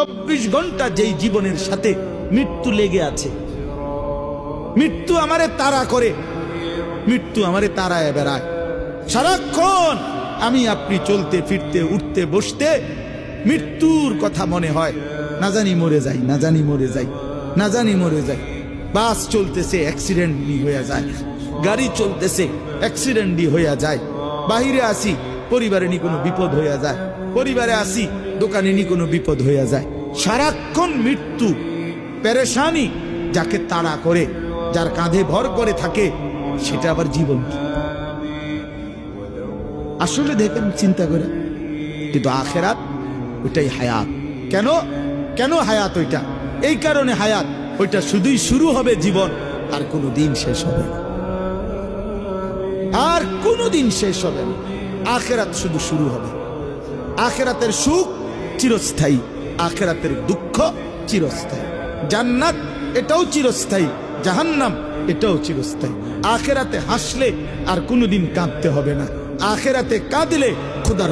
24 ঘন্টা যেই জীবনের সাথে মৃত্যু লেগে আছে, মৃত্যু আমারে তাড়া করে, মৃত্যু আমারে তাড়ায় বেড়ায় সারাক্ষণ। আমি আপনি চলতে ফিরতে উঠতে বসতে মৃত্যুর কথা মনে হয়, না জানি মরে যাই, না জানি মরে যাই, না জানি মরে যাই। বাস চলতেছে অ্যাক্সিডেন্ট হয়ে যায়, গাড়ি চলতেছে অ্যাক্সিডেন্ট হয়ে যায়, বাহিরে আসি পরিবারে নি কোনো বিপদ হয়ে যায়, পরিবারে আসি দোকানে নি কোনো বিপদ হয়ে যায়। সারাক্ষণ মৃত্যু পেরেশানি যাকে তাড়া করে, যার কাঁধে ভর করে থাকে, সেটা আবার জীবন কি? আসলে দেখেন চিন্তা করে, কিন্তু আখেরাত ওইটাই হায়াত। কেন কেন হায়াত ওইটা? এই কারণে হায়াত ওইটা শুধুই শুরু হবে জীবন, আর কোনো দিন শেষ হবে না, আর কোনো দিন শেষ হবে না। আখেরাত শুধু শুরু হবে। আখেরাতের সুখ চিরস্থায়ী, আখেরাতের দুঃখ চিরস্থায়ী। জান্নাত এটাও চিরস্থায়ী, জাহান্নাম এটাও চিরস্থায়ী। আখেরাতে হাসলে আর কোনোদিন কাঁদতে হবে না, আখেরাতে কাঁদলে খোদার